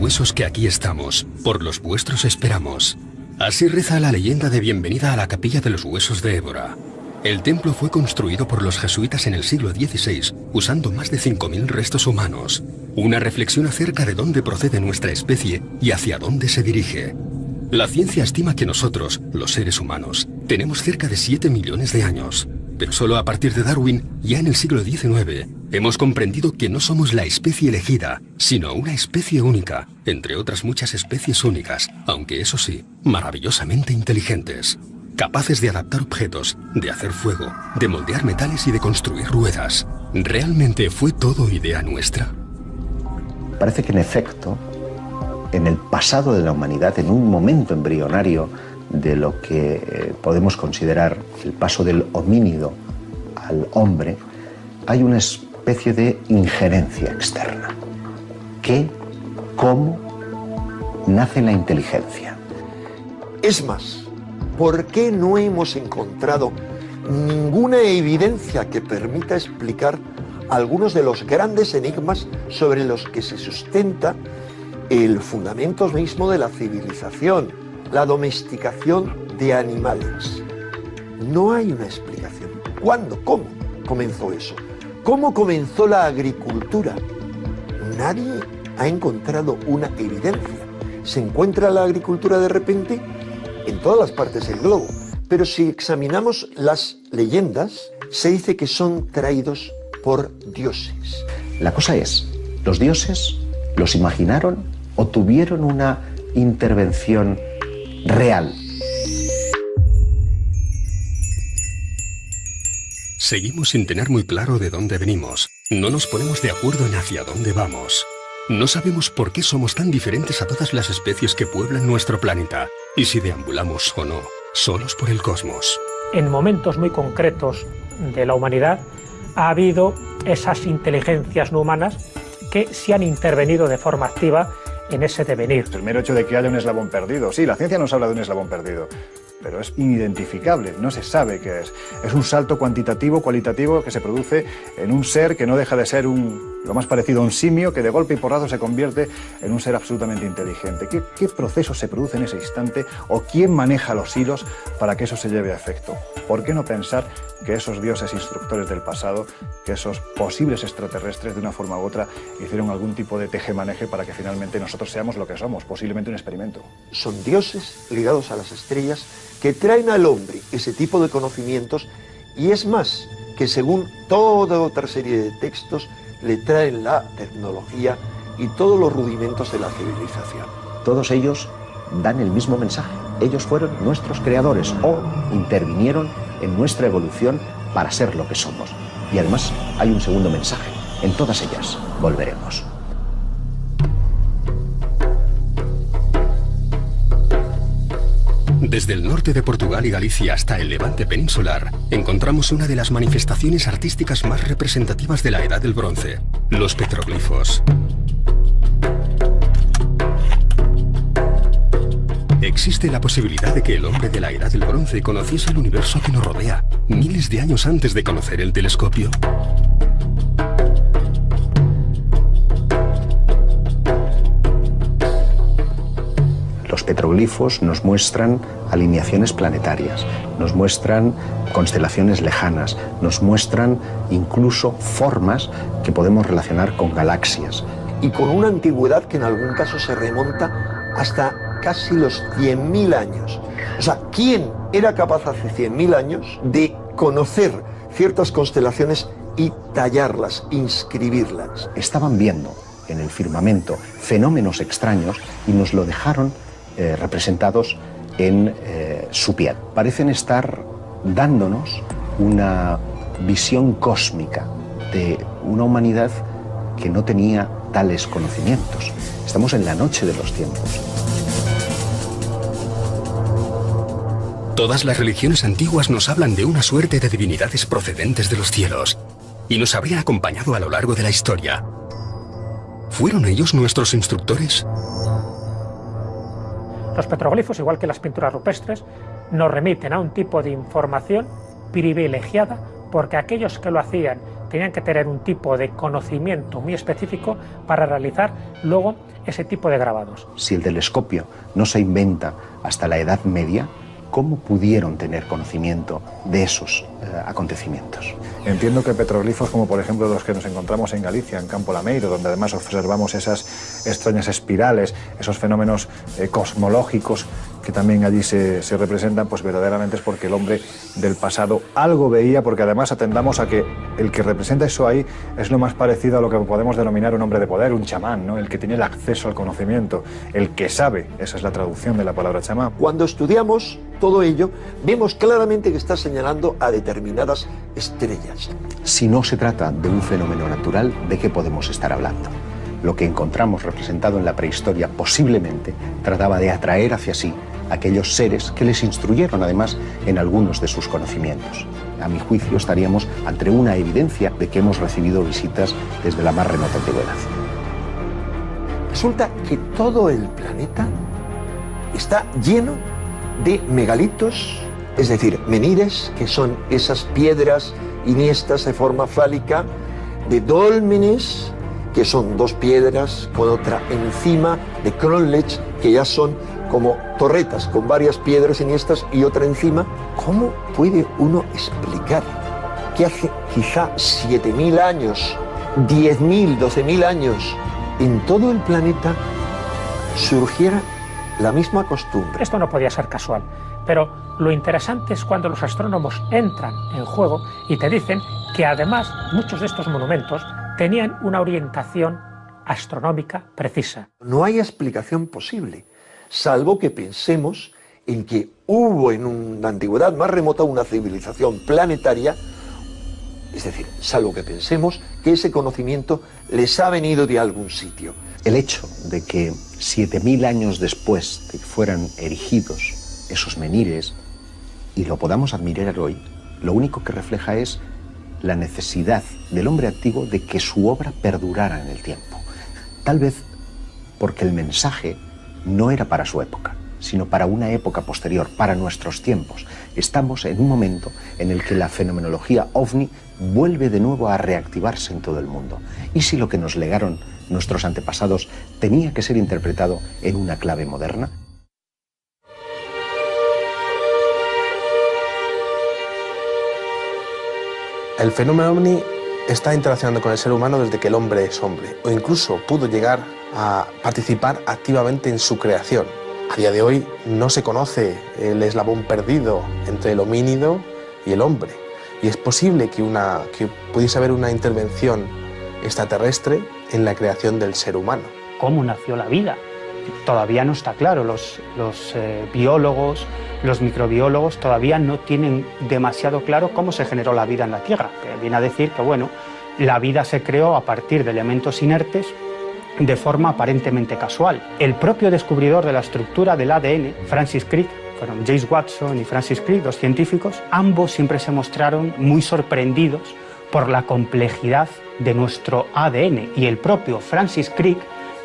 huesos que aquí estamos, por los vuestros esperamos. Así reza la leyenda de bienvenida a la capilla de los huesos de Évora. El templo fue construido por los jesuitas en el siglo XVI, usando más de 5.000 restos humanos. Una reflexión acerca de dónde procede nuestra especie y hacia dónde se dirige. La ciencia estima que nosotros, los seres humanos, tenemos cerca de 7 millones de años. Pero solo a partir de Darwin, ya en el siglo XIX, hemos comprendido que no somos la especie elegida, sino una especie única, entre otras muchas especies únicas, aunque eso sí, maravillosamente inteligentes. Capaces de adaptar objetos, de hacer fuego, de moldear metales y de construir ruedas. ¿Realmente fue todo idea nuestra? Parece que en efecto, en el pasado de la humanidad, en un momento embrionario de lo que podemos considerar el paso del homínido al hombre, hay una especie de injerencia externa. ¿Qué, cómo nace la inteligencia? Es más, ¿por qué no hemos encontrado ninguna evidencia que permita explicar algunos de los grandes enigmas sobre los que se sustenta el fundamento mismo de la civilización, la domesticación de animales? No hay una explicación. ¿Cuándo? ¿Cómo comenzó eso? ¿Cómo comenzó la agricultura? Nadie ha encontrado una evidencia. ¿Se encuentra la agricultura de repente? En todas las partes del globo. Pero si examinamos las leyendas, se dice que son traídos por dioses. La cosa es, ¿los dioses los imaginaron o tuvieron una intervención real? Seguimos sin tener muy claro de dónde venimos. No nos ponemos de acuerdo en hacia dónde vamos. No sabemos por qué somos tan diferentes a todas las especies que pueblan nuestro planeta, y si deambulamos o no, solos por el cosmos. En momentos muy concretos de la humanidad ha habido esas inteligencias no humanas que sí han intervenido de forma activa en ese devenir. El mero hecho de que haya un eslabón perdido. Sí, la ciencia nos habla de un eslabón perdido, pero es inidentificable, no se sabe qué es. Es un salto cuantitativo, cualitativo, que se produce en un ser que no deja de ser lo más parecido a un simio, que de golpe y porrazo se convierte en un ser absolutamente inteligente. ¿Qué proceso se produce en ese instante o quién maneja los hilos para que eso se lleve a efecto? ¿Por qué no pensar que esos dioses instructores del pasado, que esos posibles extraterrestres de una forma u otra hicieron algún tipo de tejemaneje para que finalmente nosotros seamos lo que somos, posiblemente un experimento? Son dioses ligados a las estrellas que traen al hombre ese tipo de conocimientos, y es más, que según toda otra serie de textos le traen la tecnología y todos los rudimentos de la civilización. Todos ellos dan el mismo mensaje. Ellos fueron nuestros creadores o intervinieron en nuestra evolución para ser lo que somos. Y además hay un segundo mensaje. En todas ellas volveremos. Desde el norte de Portugal y Galicia hasta el Levante peninsular, encontramos una de las manifestaciones artísticas más representativas de la Edad del Bronce, los petroglifos. Existe la posibilidad de que el hombre de la Edad del Bronce conociese el universo que nos rodea, miles de años antes de conocer el telescopio. Los petroglifos nos muestran alineaciones planetarias, nos muestran constelaciones lejanas, nos muestran incluso formas que podemos relacionar con galaxias. Y con una antigüedad que en algún caso se remonta hasta casi los 100.000 años. O sea, ¿quién era capaz hace 100.000 años de conocer ciertas constelaciones y tallarlas, inscribirlas? Estaban viendo en el firmamento fenómenos extraños y nos lo dejaron representados en su piel. Parecen estar dándonos una visión cósmica de una humanidad que no tenía tales conocimientos. Estamos en la noche de los tiempos. Todas las religiones antiguas nos hablan de una suerte de divinidades procedentes de los cielos y nos habrían acompañado a lo largo de la historia. ¿Fueron ellos nuestros instructores? Los petroglifos, igual que las pinturas rupestres, nos remiten a un tipo de información privilegiada porque aquellos que lo hacían tenían que tener un tipo de conocimiento muy específico para realizar luego ese tipo de grabados. Si el telescopio no se inventa hasta la Edad Media, ¿cómo pudieron tener conocimiento de esos acontecimientos? Entiendo que petroglifos como por ejemplo los que nos encontramos en Galicia, en Campo Lameiro, donde además observamos esas extrañas espirales, esos fenómenos cosmológicos que también allí se representan, pues verdaderamente es porque el hombre del pasado algo veía, porque además atendamos a que el que representa eso ahí es lo más parecido a lo que podemos denominar un hombre de poder, un chamán, ¿no? El que tiene el acceso al conocimiento, el que sabe, esa es la traducción de la palabra chamán. Cuando estudiamos todo ello, vemos claramente que está señalando a determinadas estrellas. Si no se trata de un fenómeno natural, ¿de qué podemos estar hablando? Lo que encontramos representado en la prehistoria posiblemente trataba de atraer hacia sí aquellos seres que les instruyeron además en algunos de sus conocimientos. A mi juicio estaríamos ante una evidencia de que hemos recibido visitas desde la más remota antigüedad. Resulta que todo el planeta está lleno de megalitos, es decir, menires, que son esas piedras iniestas de forma fálica, de dólmenes, que son dos piedras con otra encima, de cromlechs, que ya son como torretas con varias piedras iniestas y otra encima. ¿Cómo puede uno explicar que hace quizá 7.000 años, 10.000, 12.000 años, en todo el planeta surgiera la misma costumbre? Esto no podía ser casual, pero lo interesante es cuando los astrónomos entran en juego y te dicen que además muchos de estos monumentos tenían una orientación astronómica precisa. No hay explicación posible, salvo que pensemos en que hubo en una antigüedad más remota una civilización planetaria, es decir, salvo que pensemos que ese conocimiento les ha venido de algún sitio. El hecho de que 7.000 años después de que fueran erigidos esos menires y lo podamos admirar hoy, lo único que refleja es la necesidad del hombre antiguo de que su obra perdurara en el tiempo. Tal vez porque el mensaje no era para su época, sino para una época posterior, para nuestros tiempos. Estamos en un momento en el que la fenomenología ovni vuelve de nuevo a reactivarse en todo el mundo. ¿Y si lo que nos legaron nuestros antepasados tenía que ser interpretado en una clave moderna? El fenómeno ovni está interaccionando con el ser humano desde que el hombre es hombre, o incluso pudo llegar a participar activamente en su creación. A día de hoy no se conoce el eslabón perdido entre el homínido y el hombre, y es posible que pudiese haber una intervención extraterrestre en la creación del ser humano. ¿Cómo nació la vida? Todavía no está claro. Los biólogos, los microbiólogos todavía no tienen demasiado claro cómo se generó la vida en la Tierra. Que viene a decir que, bueno, la vida se creó a partir de elementos inertes de forma aparentemente casual. El propio descubridor de la estructura del ADN, Francis Crick, fueron James Watson y Francis Crick, dos científicos, ambos siempre se mostraron muy sorprendidos por la complejidad de nuestro ADN, y el propio Francis Crick,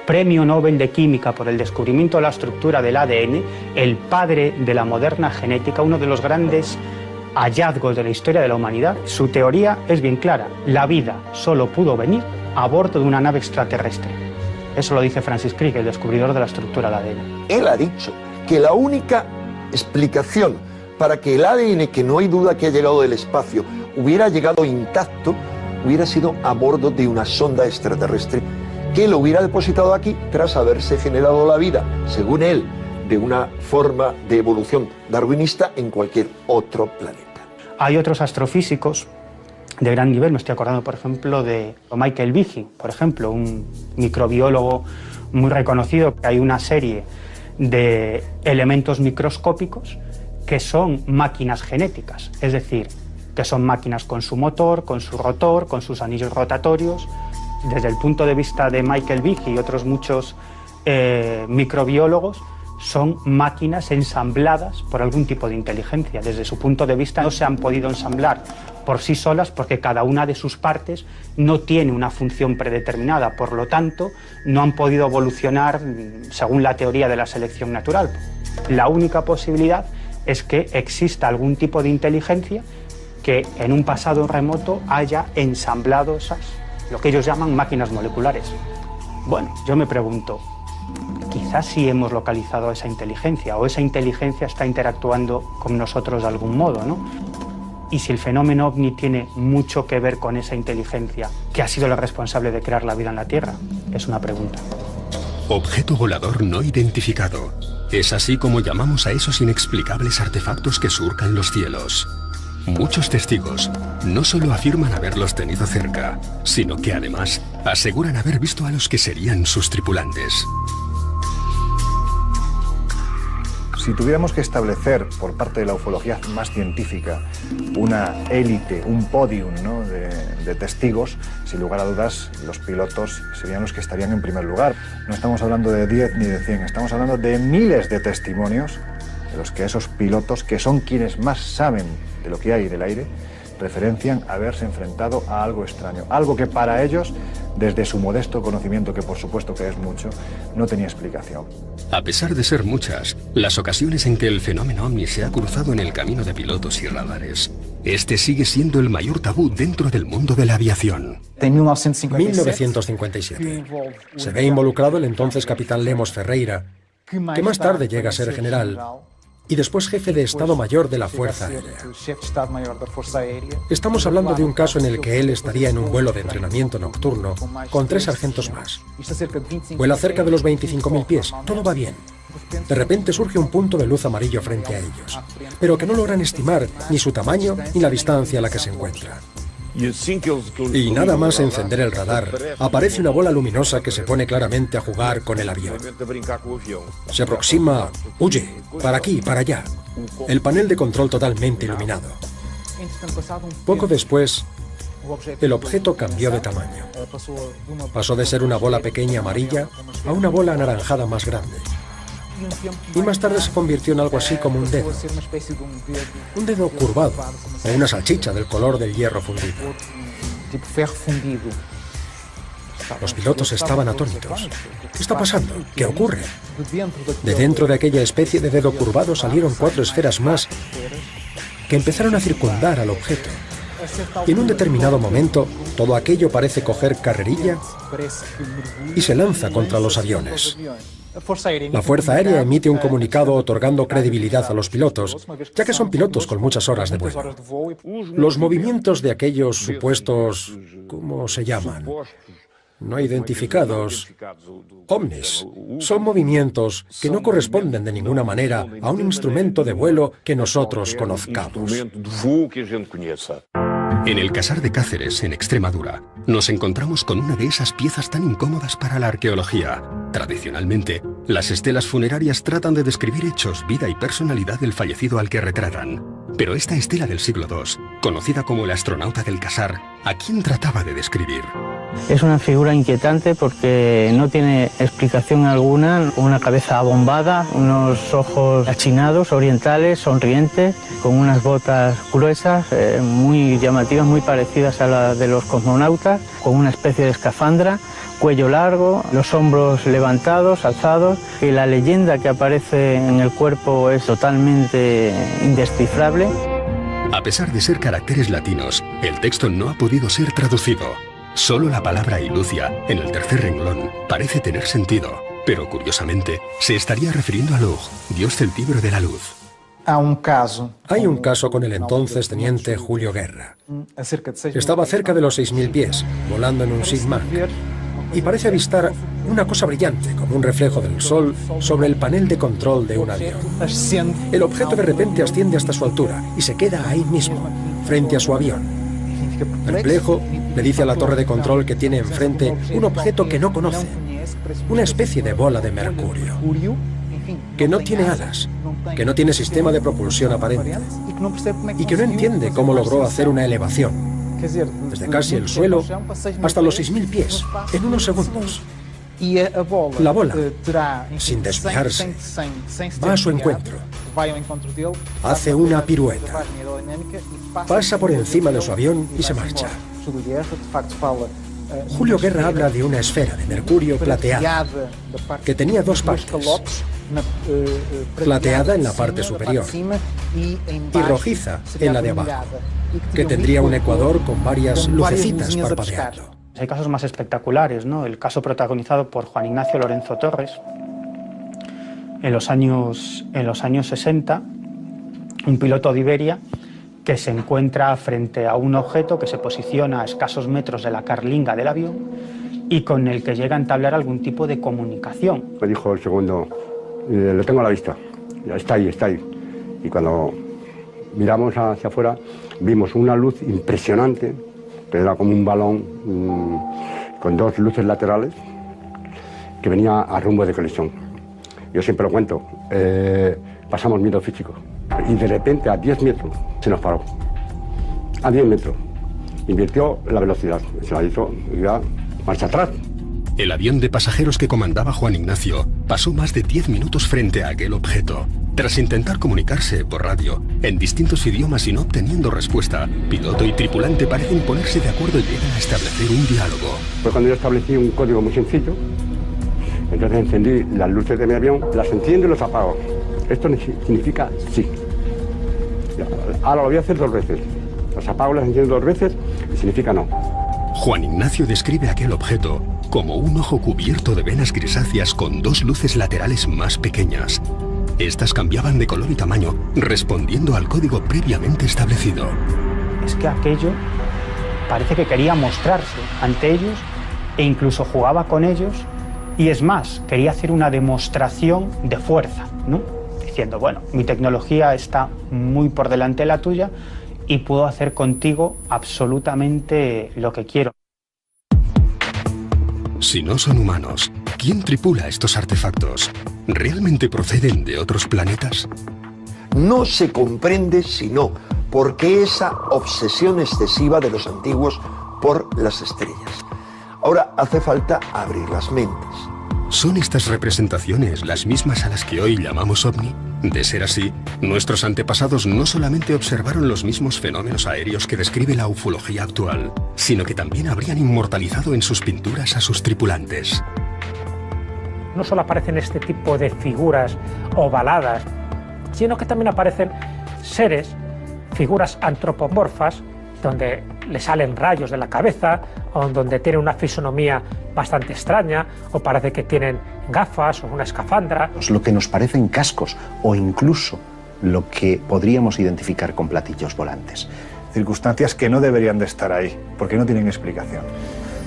Premio Nobel de Química por el descubrimiento de la estructura del ADN, el padre de la moderna genética, uno de los grandes hallazgos de la historia de la humanidad. Su teoría es bien clara: la vida solo pudo venir a bordo de una nave extraterrestre. Eso lo dice Francis Crick, el descubridor de la estructura del ADN. Él ha dicho que la única explicación para que el ADN, que no hay duda que ha llegado del espacio, hubiera llegado intacto, hubiera sido a bordo de una sonda extraterrestre que lo hubiera depositado aquí tras haberse generado la vida, según él, de una forma de evolución darwinista en cualquier otro planeta. Hay otros astrofísicos de gran nivel, me estoy acordando por ejemplo de Michael Behe, por ejemplo, un microbiólogo muy reconocido. Hay una serie de elementos microscópicos que son máquinas genéticas, es decir, que son máquinas con su motor, con su rotor, con sus anillos rotatorios. Desde el punto de vista de Michael Behe y otros muchos microbiólogos, son máquinas ensambladas por algún tipo de inteligencia. Desde su punto de vista no se han podido ensamblar por sí solas porque cada una de sus partes no tiene una función predeterminada, por lo tanto no han podido evolucionar según la teoría de la selección natural. La única posibilidad es que exista algún tipo de inteligencia que en un pasado remoto haya ensamblado lo que ellos llaman máquinas moleculares. Bueno, yo me pregunto, quizás sí hemos localizado esa inteligencia, o esa inteligencia está interactuando con nosotros de algún modo, ¿no? Y si el fenómeno ovni tiene mucho que ver con esa inteligencia, que ha sido la responsable de crear la vida en la Tierra, es una pregunta. Objeto volador no identificado. Es así como llamamos a esos inexplicables artefactos que surcan los cielos. Muchos testigos no solo afirman haberlos tenido cerca, sino que además aseguran haber visto a los que serían sus tripulantes. Si tuviéramos que establecer por parte de la ufología más científica una élite, un podium, ¿no?, de testigos, sin lugar a dudas los pilotos serían los que estarían en primer lugar. No estamos hablando de 10 ni de 100, estamos hablando de miles de testimonios de los que esos pilotos, que son quienes más saben de lo que hay del aire, referencian haberse enfrentado a algo extraño, algo que para ellos, desde su modesto conocimiento, que por supuesto que es mucho, no tenía explicación. A pesar de ser muchas, las ocasiones en que el fenómeno ovni se ha cruzado en el camino de pilotos y radares, este sigue siendo el mayor tabú dentro del mundo de la aviación. En 1957 se ve involucrado el entonces capitán Lemos Ferreira, que más tarde llega a ser general y después jefe de Estado Mayor de la Fuerza Aérea. Estamos hablando de un caso en el que él estaría en un vuelo de entrenamiento nocturno con 3 sargentos más. Vuela cerca de los 25.000 pies, todo va bien. De repente surge un punto de luz amarillo frente a ellos, pero que no logran estimar ni su tamaño ni la distancia a la que se encuentra. Y nada más encender el radar, aparece una bola luminosa que se pone claramente a jugar con el avión. Se aproxima, huye, para aquí, para allá. El panel de control totalmente iluminado. Poco después, el objeto cambió de tamaño. Pasó de ser una bola pequeña amarilla a una bola anaranjada más grande. Y más tarde se convirtió en algo así como un dedo. Un dedo curvado, o una salchicha del color del hierro fundido. Los pilotos estaban atónitos. ¿Qué está pasando? ¿Qué ocurre? De dentro de aquella especie de dedo curvado salieron 4 esferas más que empezaron a circundar al objeto. Y en un determinado momento, todo aquello parece coger carrerilla y se lanza contra los aviones. La Fuerza Aérea emite un comunicado otorgando credibilidad a los pilotos, ya que son pilotos con muchas horas de vuelo. Los movimientos de aquellos supuestos, ¿cómo se llaman?, no identificados, ovnis, son movimientos que no corresponden de ninguna manera a un instrumento de vuelo que nosotros conozcamos. En el Casar de Cáceres, en Extremadura, nos encontramos con una de esas piezas tan incómodas para la arqueología. Tradicionalmente, las estelas funerarias tratan de describir hechos, vida y personalidad del fallecido al que retratan. Pero esta estela del siglo II, conocida como el astronauta del Casar, ¿a quién trataba de describir? Es una figura inquietante porque no tiene explicación alguna, una cabeza abombada, unos ojos achinados, orientales, sonrientes, con unas botas gruesas, muy llamativas, muy parecidas a las de los cosmonautas, con una especie de escafandra, cuello largo, los hombros levantados, alzados, y la leyenda que aparece en el cuerpo es totalmente indescifrable. A pesar de ser caracteres latinos, el texto no ha podido ser traducido. Solo la palabra Ilucia, en el tercer renglón, parece tener sentido, pero curiosamente se estaría refiriendo a Lug, dios celtíbero de la luz. Hay un caso con el entonces teniente Julio Guerra. Estaba cerca de los 6.000 pies, volando en un Sigma, y parece avistar una cosa brillante, como un reflejo del sol, sobre el panel de control de un avión. El objeto de repente asciende hasta su altura y se queda ahí mismo, frente a su avión. Perplejo, le dice a la torre de control que tiene enfrente un objeto que no conoce, una especie de bola de mercurio, que no tiene alas, que no tiene sistema de propulsión aparente y que no entiende cómo logró hacer una elevación desde casi el suelo hasta los 6.000 pies en unos segundos. La bola, sin desviarse, va a su encuentro, hace una pirueta, pasa por encima de su avión y se marcha. Julio Guerra habla de una esfera de mercurio plateada que tenía 2 partes, plateada en la parte superior y rojiza en la de abajo, que tendría un ecuador con varias lucecitas parpadeando. Hay casos más espectaculares, ¿no? El caso protagonizado por Juan Ignacio Lorenzo Torres en los años 60, un piloto de Iberia que se encuentra frente a un objeto que se posiciona a escasos metros de la carlinga del avión y con el que llega a entablar algún tipo de comunicación. Me dijo el segundo, lo tengo a la vista, está ahí, está ahí. Y cuando miramos hacia afuera, vimos una luz impresionante, que era como un balón con dos luces laterales, que venía a rumbo de colisión. Yo siempre lo cuento, pasamos miedo físico. Y de repente, a 10 metros, se nos paró. A 10 metros. Invirtió la velocidad, se la hizo ya marcha atrás. El avión de pasajeros que comandaba Juan Ignacio pasó más de 10 minutos frente a aquel objeto. Tras intentar comunicarse por radio en distintos idiomas y no obteniendo respuesta, piloto y tripulante parecen ponerse de acuerdo y llegan a establecer un diálogo. Fue cuando yo establecí un código muy sencillo. Entonces encendí las luces de mi avión, las enciendo y los apago. Esto significa sí. Ahora lo voy a hacer 2 veces. Las apago, las enciendo 2 veces y significa no. Juan Ignacio describe aquel objeto como un ojo cubierto de venas grisáceas con 2 luces laterales más pequeñas. Estas cambiaban de color y tamaño, respondiendo al código previamente establecido. Es que aquello parece que quería mostrarse ante ellos e incluso jugaba con ellos y es más, quería hacer una demostración de fuerza, ¿no? Diciendo, bueno, mi tecnología está muy por delante de la tuya y puedo hacer contigo absolutamente lo que quiero. Si no son humanos, ¿quién tripula estos artefactos? ¿Realmente proceden de otros planetas? No se comprende sino por qué esa obsesión excesiva de los antiguos por las estrellas. Ahora hace falta abrir las mentes. ¿Son estas representaciones las mismas a las que hoy llamamos ovni? De ser así, nuestros antepasados no solamente observaron los mismos fenómenos aéreos que describe la ufología actual, sino que también habrían inmortalizado en sus pinturas a sus tripulantes. No solo aparecen este tipo de figuras ovaladas, sino que también aparecen seres, figuras antropomorfas, donde le salen rayos de la cabeza, o donde tienen una fisonomía bastante extraña, o parece que tienen gafas o una escafandra. Lo que nos parecen cascos, o incluso lo que podríamos identificar con platillos volantes. Circunstancias que no deberían de estar ahí, porque no tienen explicación.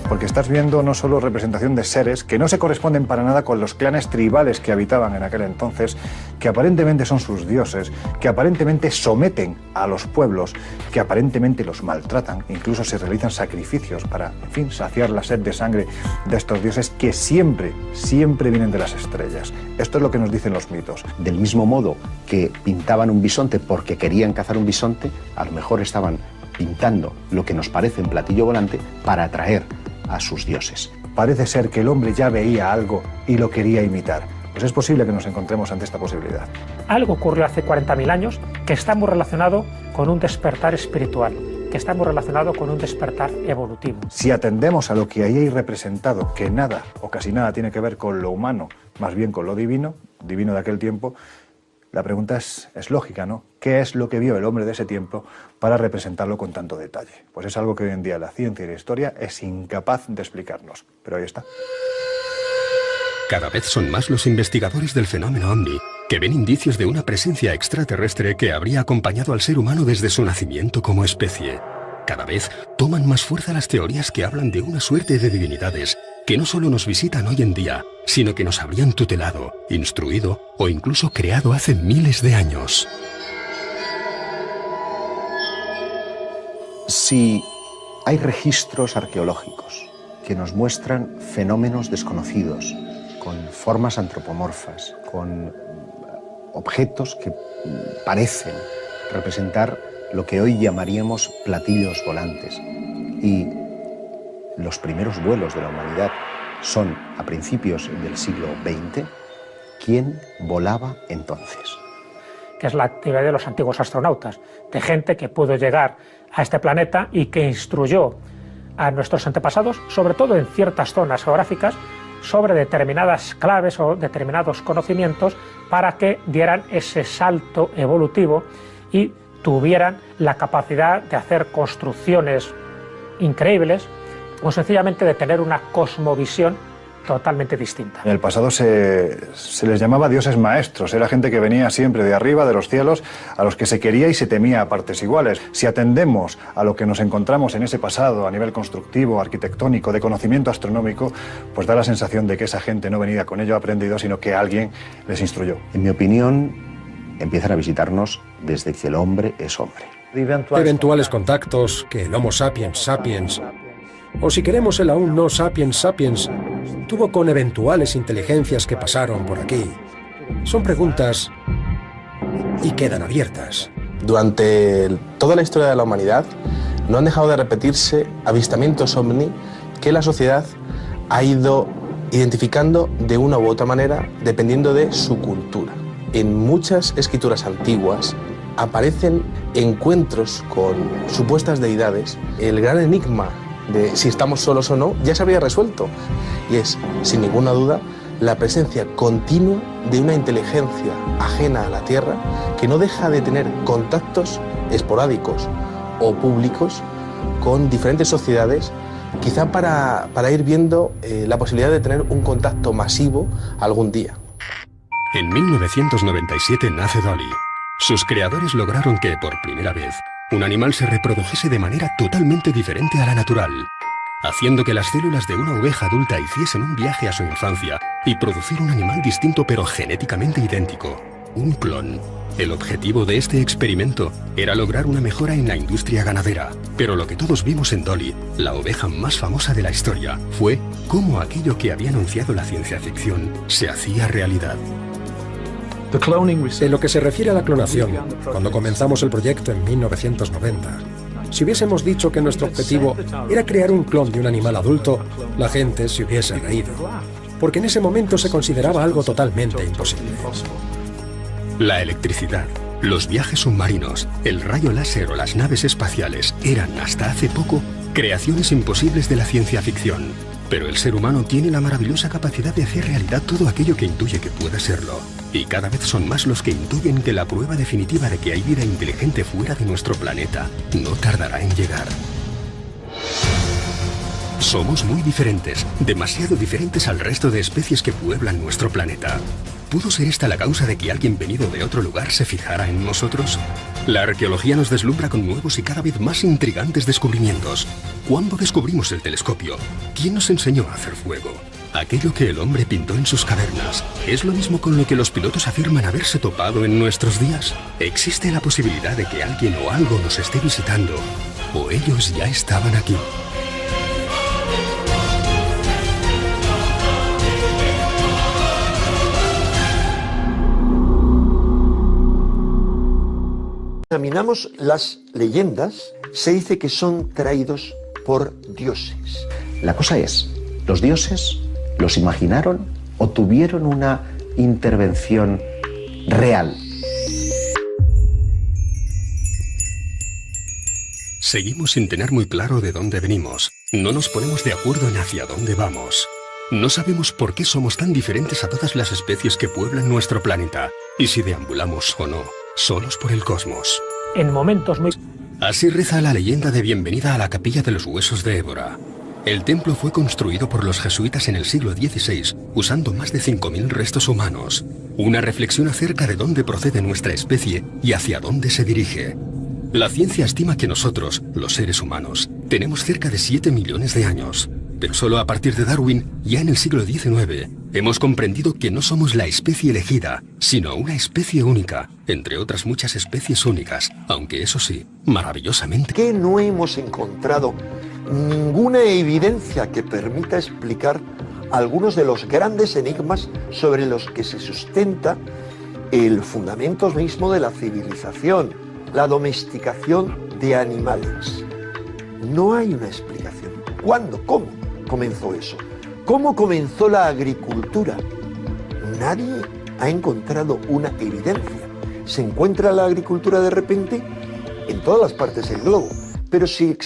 Porque estás viendo no solo representación de seres que no se corresponden para nada con los clanes tribales que habitaban en aquel entonces, que aparentemente son sus dioses, que aparentemente someten a los pueblos, que aparentemente los maltratan, incluso se realizan sacrificios para, en fin, saciar la sed de sangre de estos dioses que siempre vienen de las estrellas. Esto es lo que nos dicen los mitos. Del mismo modo que pintaban un bisonte porque querían cazar un bisonte, a lo mejor estaban pintando lo que nos parece un platillo volante para atraer a sus dioses. Parece ser que el hombre ya veía algo y lo quería imitar. Pues es posible que nos encontremos ante esta posibilidad. Algo ocurrió hace 40.000 años que está muy relacionado con un despertar espiritual, que está muy relacionado con un despertar evolutivo. Si atendemos a lo que ahí hay representado, que nada o casi nada tiene que ver con lo humano, más bien con lo divino de aquel tiempo, la pregunta es lógica, ¿no? ¿Qué es lo que vio el hombre de ese tiempo para representarlo con tanto detalle? Pues es algo que hoy en día la ciencia y la historia es incapaz de explicarnos. Pero ahí está. Cada vez son más los investigadores del fenómeno ovni que ven indicios de una presencia extraterrestre que habría acompañado al ser humano desde su nacimiento como especie. Cada vez toman más fuerza las teorías que hablan de una suerte de divinidades que no solo nos visitan hoy en día, sino que nos habrían tutelado, instruido o incluso creado hace miles de años. Si hay registros arqueológicos que nos muestran fenómenos desconocidos, con formas antropomorfas, con objetos que parecen representar lo que hoy llamaríamos platillos volantes, y los primeros vuelos de la humanidad son a principios del siglo XX, ¿quién volaba entonces? Que es la actividad de los antiguos astronautas, de gente que pudo llegar a este planeta y que instruyó a nuestros antepasados, sobre todo en ciertas zonas geográficas, sobre determinadas claves o determinados conocimientos para que dieran ese salto evolutivo y tuvieran la capacidad de hacer construcciones increíbles o sencillamente de tener una cosmovisión totalmente distinta. En el pasado se les llamaba dioses maestros, era gente que venía siempre de arriba, de los cielos, a los que se quería y se temía a partes iguales. Si atendemos a lo que nos encontramos en ese pasado a nivel constructivo, arquitectónico, de conocimiento astronómico, pues da la sensación de que esa gente no venía con ello aprendido, sino que alguien les instruyó. En mi opinión, empiezan a visitarnos desde que el hombre es hombre. Eventuales contactos, que el Homo sapiens sapiens, o si queremos el aún no sapiens sapiens, tuvo con eventuales inteligencias que pasaron por aquí. Son preguntas y quedan abiertas. Durante toda la historia de la humanidad no han dejado de repetirse avistamientos ovni que la sociedad ha ido identificando de una u otra manera dependiendo de su cultura. En muchas escrituras antiguas aparecen encuentros con supuestas deidades. El gran enigma de si estamos solos o no ya se habría resuelto, y es, sin ninguna duda, la presencia continua de una inteligencia ajena a la Tierra que no deja de tener contactos esporádicos o públicos con diferentes sociedades, quizá para ir viendo la posibilidad de tener un contacto masivo algún día. En 1997 nace Dolly. Sus creadores lograron que, por primera vez, un animal se reprodujese de manera totalmente diferente a la natural, haciendo que las células de una oveja adulta hiciesen un viaje a su infancia y producir un animal distinto pero genéticamente idéntico, un clon. El objetivo de este experimento era lograr una mejora en la industria ganadera, pero lo que todos vimos en Dolly, la oveja más famosa de la historia, fue cómo aquello que había anunciado la ciencia ficción se hacía realidad. En lo que se refiere a la clonación, cuando comenzamos el proyecto en 1990, si hubiésemos dicho que nuestro objetivo era crear un clon de un animal adulto, la gente se hubiese reído, porque en ese momento se consideraba algo totalmente imposible. La electricidad, los viajes submarinos, el rayo láser o las naves espaciales eran, hasta hace poco, creaciones imposibles de la ciencia ficción. Pero el ser humano tiene la maravillosa capacidad de hacer realidad todo aquello que intuye que pueda serlo. Y cada vez son más los que intuyen que la prueba definitiva de que hay vida inteligente fuera de nuestro planeta no tardará en llegar. Somos muy diferentes, demasiado diferentes al resto de especies que pueblan nuestro planeta. ¿Pudo ser esta la causa de que alguien venido de otro lugar se fijara en nosotros? La arqueología nos deslumbra con nuevos y cada vez más intrigantes descubrimientos. ¿Cuándo descubrimos el telescopio? ¿Quién nos enseñó a hacer fuego? Aquello que el hombre pintó en sus cavernas, ¿es lo mismo con lo que los pilotos afirman haberse topado en nuestros días? ¿Existe la posibilidad de que alguien o algo nos esté visitando? ¿O ellos ya estaban aquí? Examinamos las leyendas, se dice que son traídos por dioses. La cosa es, ¿los dioses los imaginaron o tuvieron una intervención real? Seguimos sin tener muy claro de dónde venimos. No nos ponemos de acuerdo en hacia dónde vamos. No sabemos por qué somos tan diferentes a todas las especies que pueblan nuestro planeta, y si deambulamos o no, solos por el cosmos. En momentos muy... Así reza la leyenda de bienvenida a la Capilla de los Huesos de Évora. El templo fue construido por los jesuitas en el siglo XVI, usando más de 5.000 restos humanos. Una reflexión acerca de dónde procede nuestra especie y hacia dónde se dirige. La ciencia estima que nosotros, los seres humanos, tenemos cerca de 7 millones de años. Pero solo a partir de Darwin, ya en el siglo XIX, hemos comprendido que no somos la especie elegida, sino una especie única, entre otras muchas especies únicas, aunque eso sí, maravillosamente. Que no hemos encontrado ninguna evidencia que permita explicar algunos de los grandes enigmas sobre los que se sustenta el fundamento mismo de la civilización, la domesticación de animales. No hay una explicación. ¿Cuándo? ¿Cómo comenzó eso? ¿Cómo comenzó la agricultura? Nadie ha encontrado una evidencia. ¿Se encuentra la agricultura de repente? En todas las partes del globo. Pero si...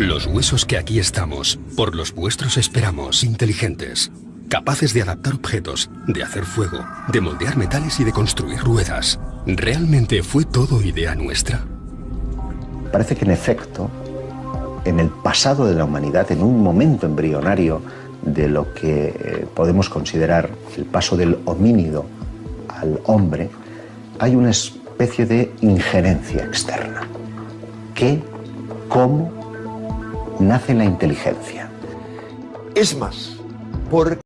Los huesos que aquí estamos, por los vuestros esperamos, inteligentes, capaces de adaptar objetos, de hacer fuego, de moldear metales y de construir ruedas. ¿Realmente fue todo idea nuestra? Parece que en efecto, en el pasado de la humanidad, en un momento embrionario de lo que podemos considerar el paso del homínido al hombre, hay una especie de injerencia externa. ¿Qué? ¿Cómo nace la inteligencia? Es más, ¿por